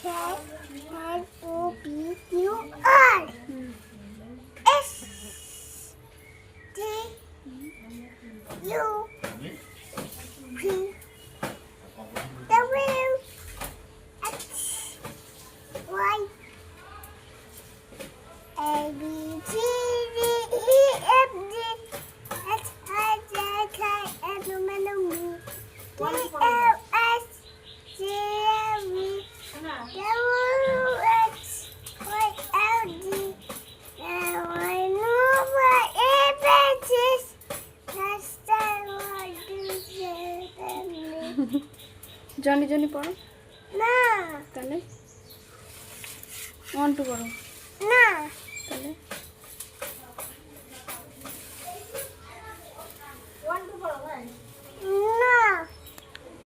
K-N-O-P-Q-R S-T-U-V-W-X-Y-L-D. Now I know what it is. That's what you said. Johnny Johnny পড়ো না, তাহলে 1 2 পড়ো না, তাহলে